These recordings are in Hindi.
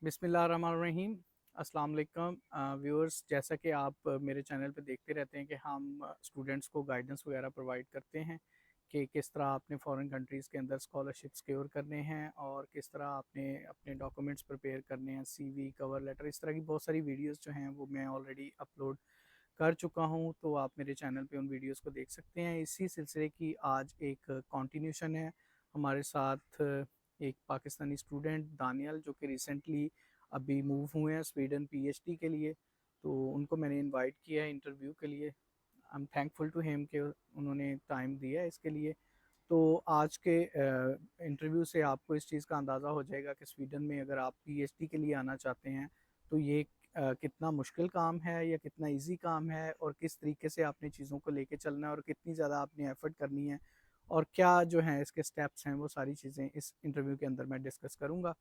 बिस्मिल्लाहिर्रहमानिर्रहीम। अस्सलाम वालेकुम व्यूअर्स, जैसा कि आप मेरे चैनल पे देखते रहते हैं कि हम स्टूडेंट्स को गाइडेंस वगैरह प्रोवाइड करते हैं कि किस तरह आपने फ़ॉरेन कंट्रीज़ के अंदर स्कॉलरशिप सिक्योर करने हैं और किस तरह आपने अपने डॉक्यूमेंट्स प्रिपेयर करने हैं, सीवी, कवर लेटर, इस तरह की बहुत सारी वीडियोस जो हैं वो मैं ऑलरेडी अपलोड कर चुका हूं। तो आप मेरे चैनल पे उन वीडियोस को देख सकते हैं। इसी सिलसिले की आज एक कंटिन्यूशन है। हमारे साथ एक पाकिस्तानी स्टूडेंट दानियल जो कि रिसेंटली अभी मूव हुए हैं स्वीडन पीएचडी के लिए, तो उनको मैंने इनवाइट किया है इंटरव्यू के लिए। I am thankful to him कि उन्होंने टाइम दिया है इसके लिए। तो आज के इंटरव्यू से आपको इस चीज़ का अंदाज़ा हो जाएगा कि स्वीडन में अगर आप पीएचडी के लिए आना चाहते हैं तो ये कितना मुश्किल काम है या कितना इजी काम है, और किस तरीके से आपने चीज़ों को लेके चलना है और कितनी ज़्यादा आपने एफर्ट करनी है, और क्या जो है इसके स्टेप्स हैं, वो सारी चीज़ें इस इंटरव्यू के अंदर मैं डिस्कस करूँगा।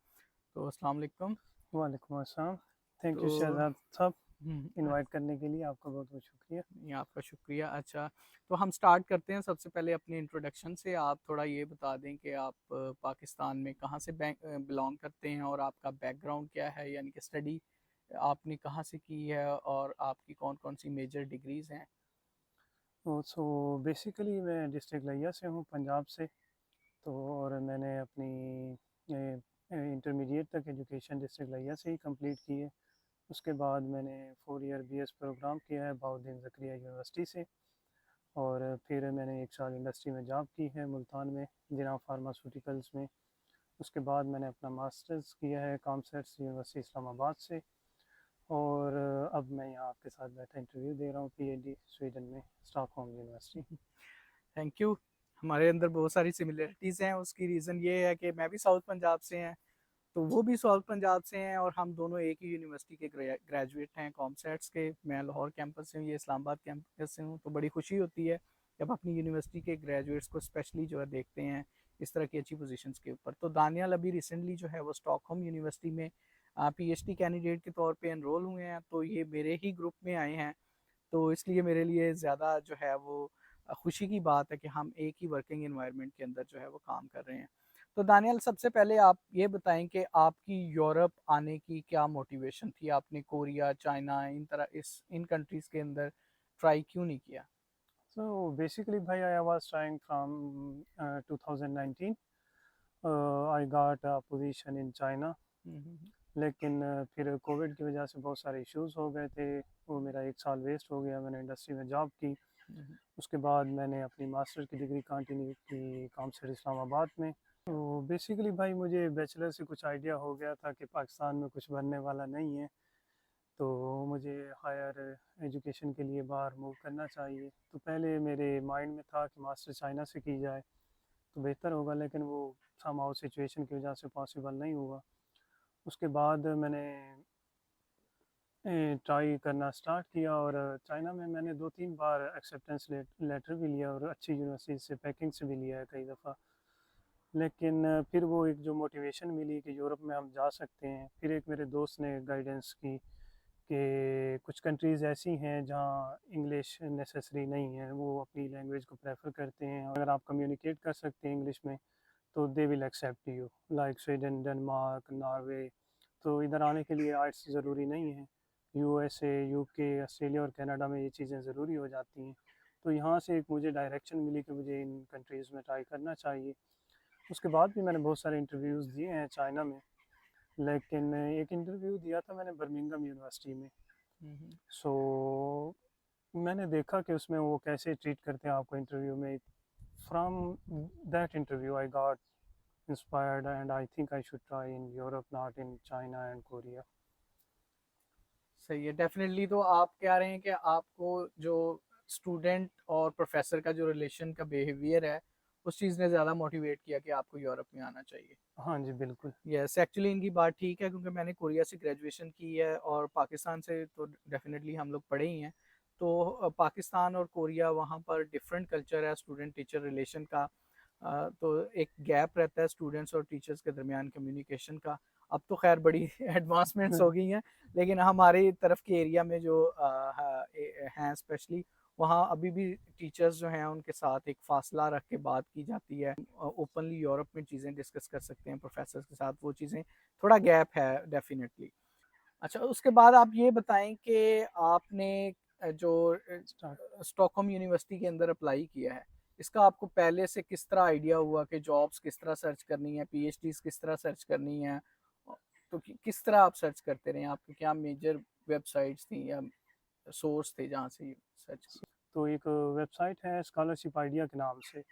तो अस्सलाम वालेकुम। वालेकुम अस्सलाम। थैंक तो यू शहजाद साहब, हम्म, इनवाइट करने के लिए आपका बहुत बहुत शुक्रिया। ये आपका शुक्रिया। अच्छा, तो हम स्टार्ट करते हैं सबसे पहले अपनी इंट्रोडक्शन से। आप थोड़ा ये बता दें कि आप पाकिस्तान में कहाँ से बिलोंग करते हैं और आपका बैकग्राउंड क्या है, यानी कि स्टडी आपने कहाँ से की है और आपकी कौन कौन सी मेजर डिग्रीज हैं। सो बेसिकली मैं डिस्ट्रिक्ट लिया से हूँ, पंजाब से। तो और मैंने अपनी इंटरमीडिएट तक एजुकेशन डिस्ट्रिक्ट लिया से ही कंप्लीट की है। उसके बाद मैंने 4 ईयर बीएस प्रोग्राम किया है बहाउद्दीन ज़करिया यूनिवर्सिटी से। और फिर मैंने 1 साल इंडस्ट्री में जॉब की है मुल्तान में, जिना फार्मास्यूटिकल्स में। उसके बाद मैंने अपना मास्टर्स किया है कॉमसेट्स यूनिवर्सिटी इस्लामाबाद से। और अब मैं यहाँ आपके साथ बैठा इंटरव्यू दे रहा हूँ पीएचडी स्वीडन में, स्टॉकहोम यूनिवर्सिटी। Thank you. हमारे अंदर बहुत सारी सिमिलरिटीज़ हैं। उसकी रीज़न ये है कि मैं भी साउथ पंजाब से हैं, तो वो भी साउथ पंजाब से हैं, और हम दोनों एक ही यूनिवर्सिटी के ग्रेजुएट हैं कॉमसेट्स के। मैं लाहौर कैंपस से हूँ, ये इस्लामाबाद कैंपस से हूँ। तो बड़ी खुशी होती है जब अपनी यूनिवर्सिटी के ग्रेजुएट्स को स्पेशली जो है देखते हैं इस तरह की अच्छी पोजीशंस के ऊपर। तो दानियाल अभी रिसेंटली जो है वो स्टॉकहोम यूनिवर्सिटी में पीएचडी कैंडिडेट के तौर पे एनरोल हुए हैं, तो ये मेरे ही ग्रुप में आए हैं। तो इसलिए मेरे लिए ज़्यादा जो है वो खुशी की बात है कि हम एक ही वर्किंग इन्वायरमेंट के अंदर जो है वो काम कर रहे हैं। तो दानियल, सबसे पहले आप ये बताएं कि आपकी यूरोप आने की क्या मोटिवेशन थी? आपने कोरिया, चाइना, इन तरह इस इन कंट्रीज़ के अंदर ट्राई क्यों नहीं किया? सो बेसिकली भाई I was trying from 2019। I got a position in China. हम्म, लेकिन फिर कोविड की वजह से बहुत सारे इश्यूज हो गए थे। वो मेरा 1 साल वेस्ट हो गया। मैंने इंडस्ट्री में जॉब की। हम्म, उसके बाद मैंने अपनी मास्टर की डिग्री कंटिन्यू की कॉमसेट इस्लामाबाद में। तो बेसिकली भाई मुझे बैचलर से कुछ आइडिया हो गया था कि पाकिस्तान में कुछ बनने वाला नहीं है, तो मुझे हायर एजुकेशन के लिए बाहर मूव करना चाहिए। तो पहले मेरे माइंड में था कि मास्टर चाइना से की जाए तो बेहतर होगा, लेकिन वो समहाउ सिचुएशन की वजह से पॉसिबल नहीं हुआ। उसके बाद मैंने ट्राई करना स्टार्ट किया, और चाइना में मैंने 2-3 बार एक्सेप्टेंस लेटर भी लिया और अच्छी यूनिवर्सिटी से पैकिंग से भी लिया है कई दफ़ा। लेकिन फिर वो एक जो मोटिवेशन मिली कि यूरोप में हम जा सकते हैं, फिर एक मेरे दोस्त ने गाइडेंस की कि कुछ कंट्रीज़ ऐसी हैं जहाँ इंग्लिश नेसेसरी नहीं है, वो अपनी लैंग्वेज को प्रेफर करते हैं। अगर आप कम्युनिकेट कर सकते हैं इंग्लिश में तो they will accept you, like Sweden, Denmark, Norway. तो इधर आने के लिए आइट्स ज़रूरी नहीं है। यूएसए, यूके, ऑस्ट्रेलिया और कनाडा में ये चीज़ें ज़रूरी हो जाती हैं। तो यहाँ से एक मुझे डायरेक्शन मिली कि मुझे इन कंट्रीज़ में ट्राई करना चाहिए। उसके बाद भी मैंने बहुत सारे इंटरव्यूज़ दिए हैं चाइना में। लेकिन एक इंटरव्यू दिया था मैंने बर्मिंघम यूनिवर्सिटी में। हम्म। सो मैंने देखा कि उसमें वो कैसे ट्रीट करते हैं आपको इंटरव्यू में। From that interview I got inspired and I think I should try in Europe, not in China and Korea. सही है। डेफिनेटली। तो आप कह रहे हैं कि आपको जो स्टूडेंट और प्रोफेसर का जो रिलेशन का बिहेवियर है, उस चीज़ ने ज़्यादा मोटिवेट किया कि आपको यूरोप में आना चाहिए। हाँ जी बिल्कुल। यस, एक्चुअली इनकी बात ठीक है, क्योंकि मैंने कोरिया से ग्रेजुएशन की है और पाकिस्तान से तो डेफिनेटली हम लोग पढ़े ही हैं। तो पाकिस्तान और कोरिया, वहाँ पर डिफरेंट कल्चर है स्टूडेंट टीचर रिलेशन का। तो एक गैप रहता है स्टूडेंट्स और टीचर्स के दरमियान कम्युनिकेशन का। अब तो खैर बड़ी एडवांसमेंट्स हो गई हैं, लेकिन हमारे तरफ के एरिया में जो हैं स्पेशली, वहाँ अभी भी टीचर्स जो हैं उनके साथ एक फासला रख के बात की जाती है। ओपनली यूरोप में चीज़ें डिस्कस कर सकते हैं प्रोफेसर्स के साथ, वो चीज़ें थोड़ा गैप है डेफिनेटली। अच्छा, उसके बाद आप ये बताएं कि आपने जो स्टार्ट। स्टॉकहोम यूनिवर्सिटी के अंदर अप्लाई किया है, इसका आपको पहले से किस तरह आइडिया हुआ कि जॉब्स किस तरह सर्च करनी है, पीएचडीज किस तरह सर्च करनी है? तो किस तरह आप सर्च करते रहे, आपकी क्या मेजर वेबसाइट्स थी या सोर्स थे जहाँ से सर्च किया? तो एक वेबसाइट है स्कॉलरशिप आइडिया के नाम से।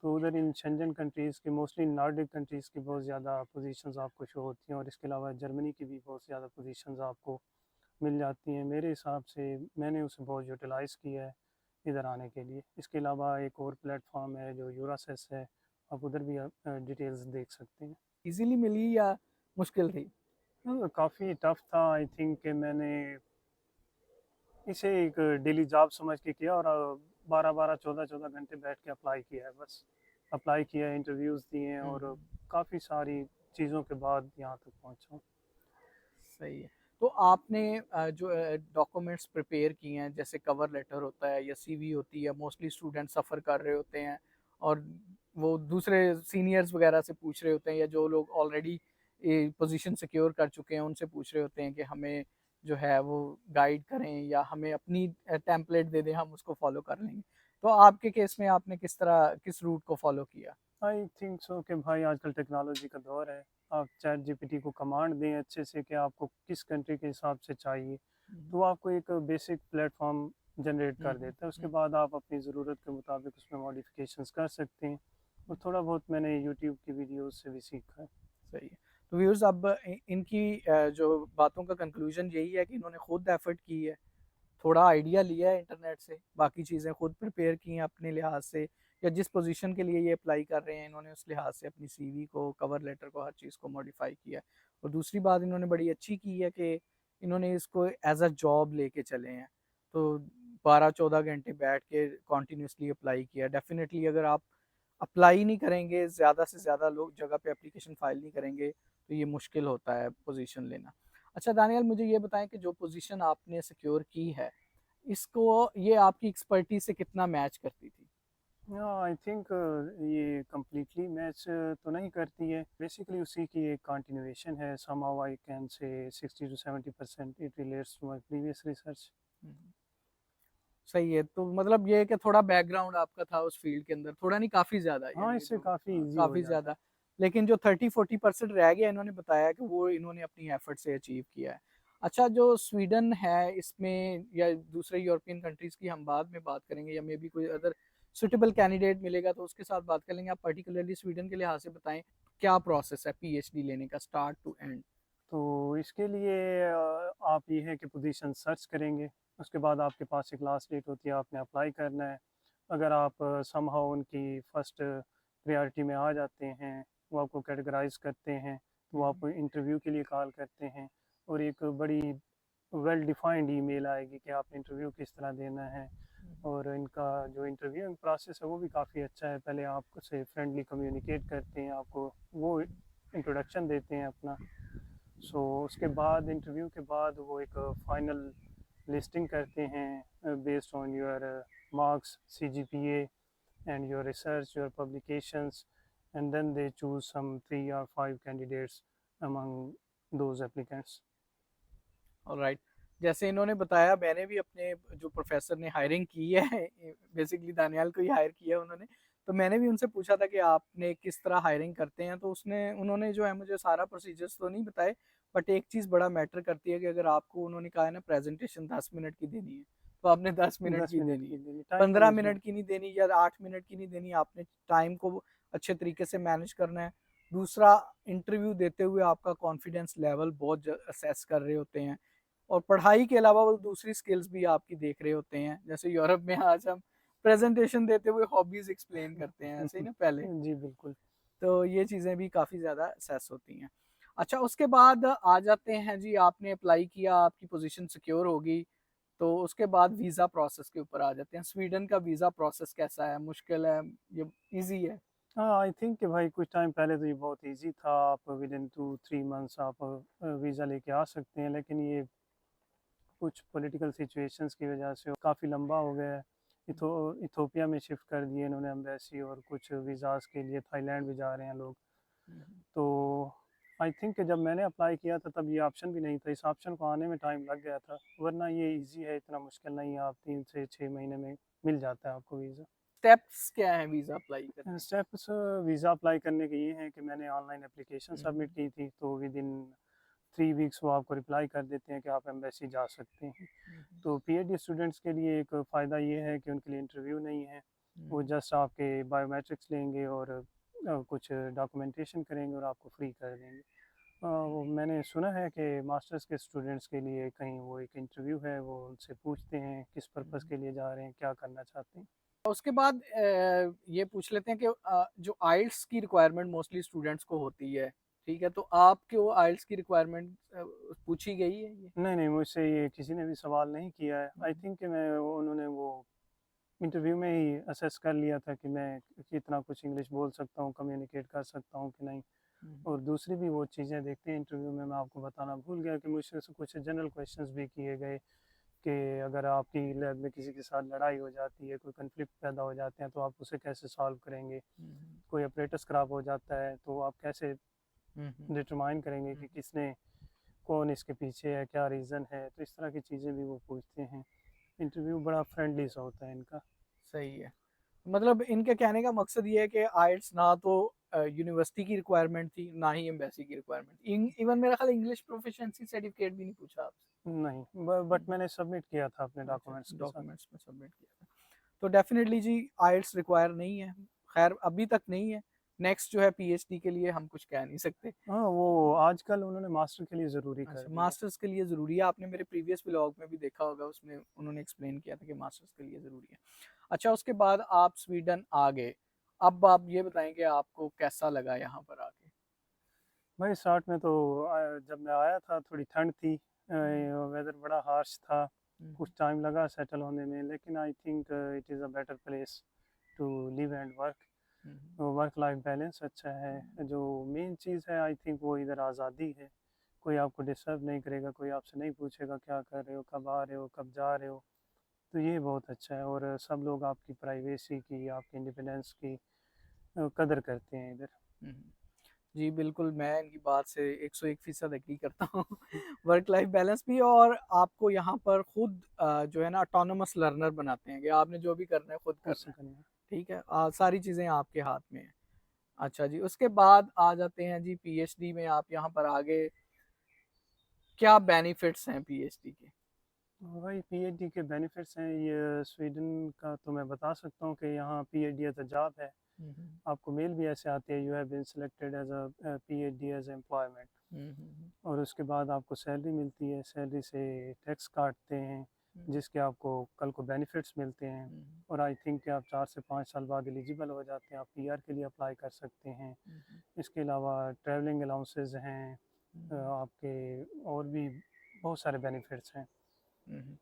तो उधर इन शेंजन कंट्रीज़ की, मोस्टली नॉर्डिक कंट्रीज़ की बहुत ज़्यादा पोजीशंस आपको शो होती हैं, और इसके अलावा जर्मनी की भी बहुत ज़्यादा पोजीशंस आपको मिल जाती हैं। मेरे हिसाब से मैंने उसे बहुत यूटिलाइज़ किया है इधर आने के लिए। इसके अलावा एक और प्लेटफॉर्म है जो यूरासेस है, आप उधर भी डिटेल्स देख सकते हैं। इजीली मिली या मुश्किल थी? काफ़ी टफ था। आई थिंक कि मैंने इसे एक डेली जॉब समझ के किया, और 12-12, 14-14 घंटे बैठ के अप्लाई किया है बस। अप्लाई किया है, इंटरव्यूज़ दिए हैं, और हम्म। काफ़ी सारी चीज़ों के बाद यहाँ तक पहुँचा हूँ। सही है। तो आपने जो डॉक्यूमेंट्स प्रिपेयर किए हैं, जैसे कवर लेटर होता है या सीवी होती है, मोस्टली स्टूडेंट सफ़र कर रहे होते हैं और वो दूसरे सीनियर्स वगैरह से पूछ रहे होते हैं, या जो लोग ऑलरेडी पोजीशन सिक्योर कर चुके हैं उनसे पूछ रहे होते हैं कि हमें जो है वो गाइड करें या हमें अपनी टेम्पलेट दे दें, हम उसको फॉलो कर लेंगे। तो आपके केस में आपने किस तरह किस रूट को फॉलो किया? आई थिंक सो कि भाई आजकल टेक्नोलॉजी का दौर है। आप चैट जीपीटी को कमांड दें अच्छे से कि आपको किस कंट्री के हिसाब से चाहिए, तो हम्म। वो आपको एक बेसिक प्लेटफॉर्म जनरेट कर हम्म। देता है। उसके हम्म। बाद आप अपनी ज़रूरत के मुताबिक उसमें मॉडिफिकेशंस कर सकते हैं, और थोड़ा बहुत मैंने यूट्यूब की वीडियोस से भी सीखा है। सही है। तो व्यूअर्स, अब इनकी जो बातों का कंक्लूजन यही है कि इन्होंने खुद एफर्ट की है, थोड़ा आइडिया लिया है इंटरनेट से, बाकी चीज़ें खुद प्रिपेयर की हैं अपने लिहाज से, या जिस पोजीशन के लिए ये अप्लाई कर रहे हैं इन्होंने उस लिहाज से अपनी सीवी को, कवर लेटर को, हर चीज़ को मॉडिफाई किया है। और दूसरी बात इन्होंने बड़ी अच्छी की है कि इन्होंने इसको एज अ जॉब लेके चले हैं। तो 12-14 घंटे बैठ के कॉन्टीन्यूसली अप्लाई किया। डेफिनेटली अगर आप अप्लाई नहीं करेंगे, ज़्यादा से ज़्यादा लोग जगह पे एप्लीकेशन फाइल नहीं करेंगे, तो ये मुश्किल होता है पोजीशन लेना। अच्छा दानियल, मुझे ये बताएं कि जो पोजीशन आपने सिक्योर की है, इसको ये आपकी एक्सपर्टीज से कितना मैच करती थी? आई थिंक ये कम्प्लीटली मैच तो नहीं करती है। बेसिकली उसी की एक कंटिन्यूएशन है। Somehow I can say 60 to 70% it relates to my previous research. हम्म। सही है। तो मतलब ये है कि थोड़ा बैकग्राउंड आपका था उस फील्ड के अंदर, थोड़ा नहीं काफ़ी ज़्यादा, हाँ, यानी इससे जो काफ़ी इजी हो काफ़ी जाता है। ज़्यादा। लेकिन जो 30-40% रह गया, इन्होंने बताया कि वो इन्होंने अपनी एफर्ट से अचीव किया है। अच्छा, जो स्वीडन है इसमें या दूसरे यूरोपियन कंट्रीज़ की हम बाद में बात करेंगे, या मे बी कोई अदर सुटेबल कैंडिडेट मिलेगा तो उसके साथ बात कर लेंगे। आप पर्टिकुलरली स्वीडन के लिहाज से बताएं, क्या प्रोसेस है पीएचडी लेने का स्टार्ट टू एंड? तो इसके लिए आप ये है कि पोजीशन सर्च करेंगे। उसके बाद आपके पास एक लास्ट डेट होती है, आपने अप्लाई करना है। अगर आप समहाउ उनकी फर्स्ट प्रायोरिटी में आ जाते हैं, वो आपको कैटेगराइज करते हैं, तो वो आपको इंटरव्यू के लिए कॉल करते हैं। और एक बड़ी वेल डिफाइंड ईमेल आएगी कि आपने इंटरव्यू किस तरह देना है। और इनका जो इंटरव्यूइंग प्रोसेस है वो भी काफ़ी अच्छा है। पहले आपसे फ्रेंडली कम्युनिकेट करते हैं, आपको वो इंट्रोडक्शन देते हैं अपना। सो उसके बाद इंटरव्यू के बाद वो एक फाइनल लिस्टिंग करते हैं based on your marks, CGPA and your research, your publications, and then they choose some 3 or 5 candidates among those applicants. Alright. जैसे इन्होंने बताया, मैंने भी अपने जो प्रोफेसर ने हायरिंग की है, बेसिकली दानियाल को ही हायर किया है उन्होंने, तो मैंने भी उनसे पूछा था कि आपने किस तरह हायरिंग करते हैं, तो उसने उन्होंने जो है मुझे सारा प्रोसीजर्स तो नहीं बताए, बट एक चीज़ बड़ा मैटर करती है कि अगर आपको उन्होंने कहा है ना प्रेजेंटेशन 10 मिनट की देनी है, तो आपने 10 मिनट 10 की मिनट देनी की है। देनी, टाइम 15 मिनट मैनेजमेंट। की नहीं देनी या 8 मिनट की नहीं देनी, आपने टाइम को अच्छे तरीके से मैनेज करना है। दूसरा, इंटरव्यू देते हुए आपका कॉन्फिडेंस लेवल बहुत असेस कर रहे होते हैं, और पढ़ाई के अलावा वो दूसरी स्किल्स भी आपकी देख रहे होते हैं। जैसे यूरोप में आज हम प्रेजेंटेशन देते हुए हॉबीज एक्सप्लेन करते हैं, ऐसे ही ना पहले। जी बिल्कुल। तो ये चीज़ें भी काफ़ी ज़्यादा असेस होती हैं। अच्छा, उसके बाद आ जाते हैं जी, आपने अप्लाई किया, आपकी पोजीशन सिक्योर होगी, तो उसके बाद वीज़ा प्रोसेस के ऊपर आ जाते हैं। स्वीडन का वीज़ा प्रोसेस कैसा है, मुश्किल है, ये ईजी है? हाँ, आई थिंक कि भाई कुछ टाइम पहले तो ये बहुत इजी था। आप विद इन 2-3 मंथ्स आप वीज़ा लेके आ सकते हैं, लेकिन ये कुछ पॉलिटिकल सिचुएशंस की वजह से काफ़ी लंबा हो गया है। इथोपिया में शिफ्ट कर दिए इन्होंने एम्बेसी, और कुछ वीज़ाज़ के लिए थाईलैंड भी जा रहे हैं लोग। तो आई थिंक कि जब मैंने अप्लाई किया था तब ये ऑप्शन भी नहीं था, इस ऑप्शन को आने में टाइम लग गया था, वरना ये इजी है, इतना मुश्किल नहीं है, आप 3 से 6 महीने में मिल जाता है आपको वीज़ा। स्टेप्स क्या हैं वीज़ा अप्लाई करने के? स्टेप्स वीज़ा अप्लाई करने के ये हैं कि मैंने ऑनलाइन एप्लीकेशन सबमिट हम्म, की थी, तो विद इन 3 वीक्स वो आपको रिप्लाई कर देते हैं कि आप एम्बेसी जा सकते हैं। हम्म, तो पीएचडी स्टूडेंट्स के लिए एक फ़ायदा ये है कि उनके लिए इंटरव्यू नहीं है, वो हम्म, जस्ट आपके बायोमेट्रिक्स लेंगे और कुछ डॉक्यूमेंटेशन करेंगे और आपको फ्री कर देंगे। वो मैंने सुना है कि मास्टर्स के स्टूडेंट्स के लिए कहीं वो एक इंटरव्यू है, वो उनसे पूछते हैं किस पर्पज़ हम्म। के लिए जा रहे हैं, क्या करना चाहते हैं। उसके बाद ये पूछ लेते हैं कि जो आइल्स की रिक्वायरमेंट मोस्टली स्टूडेंट्स को होती है, ठीक है, तो आपको आइल्स की रिक्वायरमेंट पूछी गई है ये? नहीं नहीं, मुझसे ये किसी ने भी सवाल नहीं किया है। आई हम्म, थिंक कि मैं उन्होंने वो इंटरव्यू में ही असेस कर लिया था कि मैं कितना कुछ इंग्लिश बोल सकता हूँ, कम्युनिकेट कर सकता हूँ कि नहीं। हम्म, और दूसरी भी वो चीज़ें देखते हैं इंटरव्यू में, मैं आपको बताना भूल गया कि मुझसे से कुछ जनरल क्वेश्चंस भी किए गए कि अगर आपकी लैब में किसी के साथ लड़ाई हो जाती है, कोई कन्फ्लिक्ट पैदा हो जाते हैं, तो आप उसे कैसे सॉल्व करेंगे। हम्म, कोई अपरेटस ख़राब हो जाता है तो आप कैसे हम्म, डिटरमाइन करेंगे कि किसने, कौन इसके पीछे है, क्या रीज़न है। तो इस तरह की चीज़ें भी वो पूछते हैं। इंटरव्यू बड़ा फ्रेंडली सा होता है इनका। सही है। मतलब इनके कहने का मकसद ये है कि आइल्स ना तो यूनिवर्सिटी की रिक्वायरमेंट थी, ना ही एम्बेसी की रिक्वायरमेंट। इवन मेरा ख्याल इंग्लिश प्रोफिशिएंसी सर्टिफिकेट भी नहीं पूछा आपसे। नहीं, बट मैंने सबमिट किया था अपने अच्छा, डॉक्यूमेंट्स के साथ। डॉक्यूमेंट्स में सबमिट किया था। तो डेफिनेटली जी आइल्स रिक्वायर नहीं है, खैर अभी तक नहीं है। नेक्स्ट जो है पीएचडी के लिए हम कुछ कह नहीं सकते। हाँ, वो आजकल उन्होंने मास्टर के लिए ज़रूरी कर अच्छा, दिया। मास्टर्स के लिए ज़रूरी है, आपने मेरे प्रीवियस व्लॉग में भी देखा होगा, उसमें उन्होंने एक्सप्लेन किया था कि मास्टर्स के लिए ज़रूरी है। अच्छा, उसके बाद आप स्वीडन आ गए। अब आप ये बताएं कि आपको कैसा लगा यहाँ पर आके? भाई स्टार्ट में तो जब मैं आया था थोड़ी ठंड थी, हम्म, वेदर बड़ा हार्श था, कुछ हम्म, टाइम लगा सेटल होने में, लेकिन I think it is a better place to live and work. Hmm, work life balance अच्छा है। जो मेन चीज़ है आई थिंक वो इधर आज़ादी है, कोई आपको डिस्टर्ब नहीं करेगा, कोई आपसे नहीं पूछेगा क्या कर रहे हो, कब आ रहे हो, कब जा रहे हो। तो ये बहुत अच्छा है, और सब लोग आपकी प्राइवेसी की, आपकी इंडिपेंडेंस की कदर करते हैं इधर। हम्म। जी बिल्कुल, मैं इनकी बात से 101% एग्री करता हूँ। वर्क लाइफ बैलेंस भी, और आपको यहाँ पर खुद जो है ना ऑटोनोमस लर्नर बनाते हैं कि आपने जो भी करना है खुद खुद करना से है। करना। ठीक है, सारी चीज़ें आपके हाथ में हैं। अच्छा जी, उसके बाद आ जाते हैं जी पीएचडी में, आप यहाँ पर आगे क्या बेनिफिट्स हैं पीएचडी के? वही पीएचडी के बेनिफिट्स हैं, ये स्वीडन का तो मैं बता सकता हूँ कि यहाँ पीएचडी एज अ जॉब है। हम्म, आपको मेल भी ऐसे आती है, you have been selected as a PhD as employment. हम्म, और उसके बाद आपको सैलरी मिलती है, सैलरी से टैक्स काटते हैं, हम्म, जिसके आपको कल को बेनिफिट्स मिलते हैं। हम्म, और आई थिंक कि आप 4 से 5 साल बाद एलिजिबल हो जाते हैं, आप पीआर के लिए अप्लाई कर सकते हैं। हम्म, इसके अलावा ट्रैवलिंग अलाउंसेस हैं, हम्म, आपके और भी बहुत सारे बेनिफिट्स हैं। हम्म।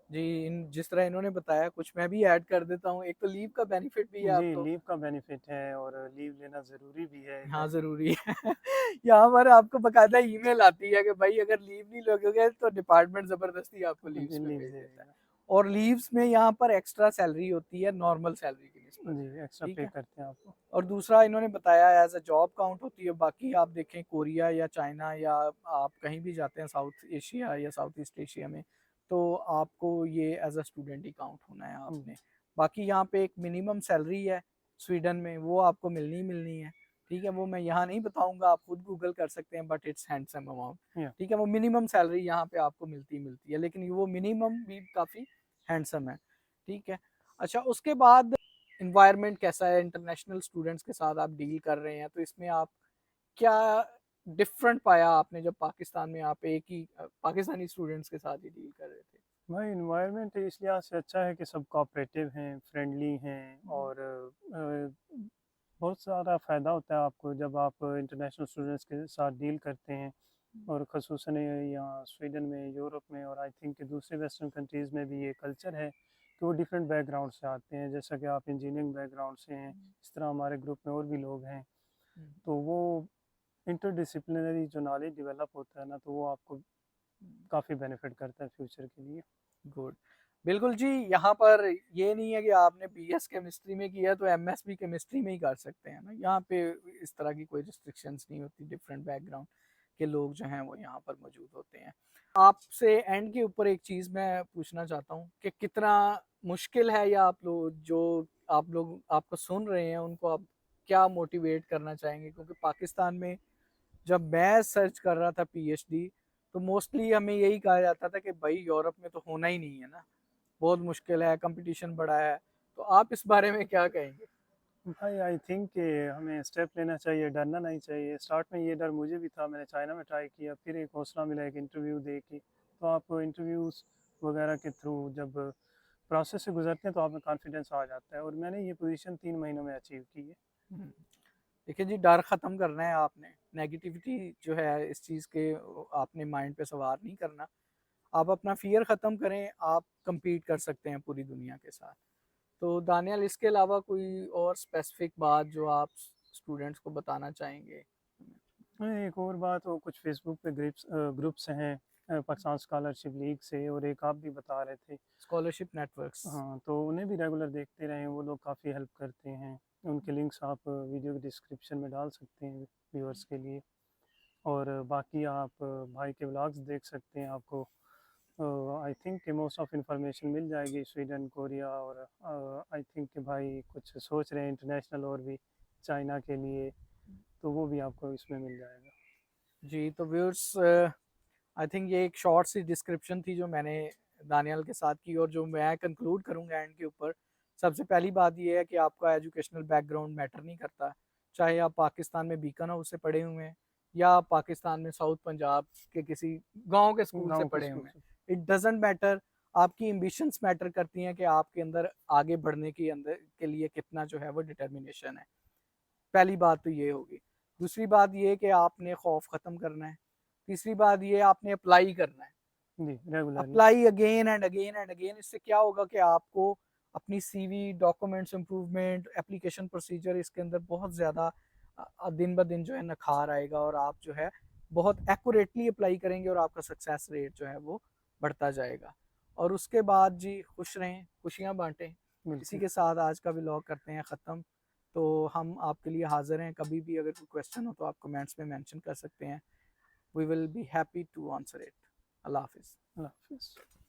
जी, इन जिस तरह इन्होंने बताया, कुछ मैं भी ऐड कर देता हूँ। एक तो लीव का बेनिफिट भी है जी, आपको। लीव का बेनिफिट है, और लीव लेना ज़रूरी भी है हाँ, इधर। ज़रूरी है। यहाँ पर आपको बकायदा ईमेल आती है कि भाई अगर लीव नहीं लोगे तो डिपार्टमेंट ज़बरदस्ती आपको लीव्स पे लीव भेज दे देता है। देगा। और लीव्स में यहाँ पर एक्स्ट्रा सैलरी होती है नॉर्मल सैलरी की निस्बत। जी, एक्स्ट्रा ठीक पे है। करते हैं आपको। और दूसरा इन्होंने बताया एज अ जॉब काउंट होती है। बाकी आप देखें कोरिया या चाइना या आप कहीं भी जाते हैं साउथ एशिया या साउथ ईस्ट एशिया में, तो आपको ये एज अ स्टूडेंट ही काउंट होना है हम्म, आपने। बाकी यहाँ पे एक मिनिमम सैलरी है स्वीडन में, वो आपको मिलनी ही मिलनी है। ठीक है, वो मैं यहाँ नहीं बताऊंगा, आप खुद गूगल कर सकते हैं, बट इट्स हैंडसम अमाउंट। या ठीक है, वो मिनिमम सैलरी यहाँ पे आपको मिलती ही मिलती है, लेकिन वो मिनिमम भी काफ़ी हैंडसम है। ठीक है। अच्छा, उसके बाद इन्वायरमेंट कैसा है? इंटरनेशनल स्टूडेंट्स के साथ आप डील कर रहे हैं, तो इसमें आप क्या डिफरेंट पाया आपने जब पाकिस्तान में आप एक ही पाकिस्तानी स्टूडेंट्स के साथ ही डील कर रहे थे? भाई इन्वायरमेंट इस लिहाज से अच्छा है कि सब कोऑपरेटिव हैं, फ्रेंडली हैं, और बहुत सारा फ़ायदा होता है आपको जब आप इंटरनेशनल स्टूडेंट्स के साथ डील करते हैं। और ख़ुसूसन यहाँ स्वीडन में, यूरोप में, और आई थिंक कि दूसरे वेस्टर्न कंट्रीज़ में भी ये कल्चर है कि वो डिफरेंट बैकग्राउंड से आते हैं। जैसा कि आप इंजीनियरिंग बैकग्राउंड से हैं, इस तरह हमारे ग्रुप में और भी लोग हैं। तो वो इंटरडिसिप्लिनरी जो नॉलेज डेवलप होता है ना, तो वो आपको काफ़ी बेनिफिट करता है फ्यूचर के लिए। गुड। बिल्कुल जी, यहाँ पर ये नहीं है कि आपने बीएस केमिस्ट्री में किया तो एमएस भी केमिस्ट्री में ही कर सकते हैं ना, यहाँ पे इस तरह की कोई रिस्ट्रिक्शंस नहीं होती, डिफरेंट बैकग्राउंड के लोग जो हैं वो यहाँ पर मौजूद होते हैं। आपसे एंड के ऊपर एक चीज़ मैं पूछना चाहता हूँ कि कितना मुश्किल है, या आप लोग आपको सुन रहे हैं उनको आप क्या मोटिवेट करना चाहेंगे? क्योंकि पाकिस्तान में जब मैं सर्च कर रहा था पीएचडी, तो मोस्टली हमें यही कहा जाता था कि भाई यूरोप में तो होना ही नहीं है ना, बहुत मुश्किल है, कंपटीशन बड़ा है। तो आप इस बारे में क्या कहेंगे? भाई आई थिंक कि हमें स्टेप लेना चाहिए, डरना नहीं चाहिए। स्टार्ट में ये डर मुझे भी था, मैंने चाइना में ट्राई किया, फिर एक हौसला मिला एक इंटरव्यू दे के। तो आप इंटरव्यूज़ वगैरह के थ्रू जब प्रोसेस से गुजरते हैं तो आप में कॉन्फिडेंस आ जाता है, और मैंने ये पोजीशन 3 महीनों में अचीव की है। हुँ। देखिए जी, डर ख़त्म करना है आपने, नेगेटिविटी जो है इस चीज़ के आपने माइंड पे सवार नहीं करना। आप अपना फ़ियर ख़त्म करें, आप कम्पीट कर सकते हैं पूरी दुनिया के साथ। तो दानियाल, इसके अलावा कोई और स्पेसिफ़िक बात जो आप स्टूडेंट्स को बताना चाहेंगे? एक और बात, वो कुछ फेसबुक पे ग्रुप्स हैं पाकिस्तान स्कॉलरशिप लीग से, और एक आप भी बता रहे थे। Scholarship networks. हाँ, तो उन्हें भी रेगुलर देखते रहें, वो लोग काफ़ी हेल्प करते हैं। उनके लिंक्स आप वीडियो के डिस्क्रिप्शन में डाल सकते हैं व्यूअर्स के लिए। और बाकी आप भाई के व्लॉग्स देख सकते हैं, आपको आई थिंक कि मोस्ट ऑफ इंफॉर्मेशन मिल जाएगी स्वीडन, कोरिया, और आई थिंक कि भाई कुछ सोच रहे हैं इंटरनेशनल और भी चाइना के लिए, तो वो भी आपको इसमें मिल जाएगा। जी, तो व्यूअर्स, आई थिंक ये एक शॉर्ट सी डिस्क्रिप्शन थी जो मैंने दानियाल के साथ की, और जो मैं कंक्लूड करूँगा एंड के ऊपर। सबसे पहली बात ये है कि आपका एजुकेशनल बैकग्राउंड मैटर नहीं करता, चाहे आप पाकिस्तान में बीकन हाउस से पढ़े हुए हैं या आप पाकिस्तान में साउथ पंजाब के किसी गांव के स्कूल से गांव के पढ़े स्कूल हुए हैं। से। It doesn't matter. आपकी एम्बिशंस मैटर करती हैं कि आपके अंदर आगे बढ़ने की अंदर के लिए कितना जो है वो डिटर्मिनेशन है। पहली बात तो ये होगी। दूसरी बात ये कि आपने खौफ ख़त्म करना है। तीसरी बात ये आपने अप्लाई करना है। जी, regularly. Apply again and again and again. इससे क्या होगा कि आपको अपनी CV, documents improvement, application procedure, इसके अंदर बहुत ज़्यादा दिन ब दिन जो है निखार आएगा, और आप जो है बहुत एक्यूरेटली अप्लाई करेंगे और आपका सक्सेस रेट जो है वो बढ़ता जाएगा। और उसके बाद जी, खुश रहें, खुशियाँ बांटें। इसी बिल्कुल। के साथ आज का व्लॉग करते हैं ख़त्म। तो हम आपके लिए हाजिर हैं, कभी भी अगर कोई क्वेश्चन हो तो आप कमेंट्स में मेंशन कर सकते हैं। We will be happy to answer it. अल्लाह हाफिज़। अल्लाह हाफिज़।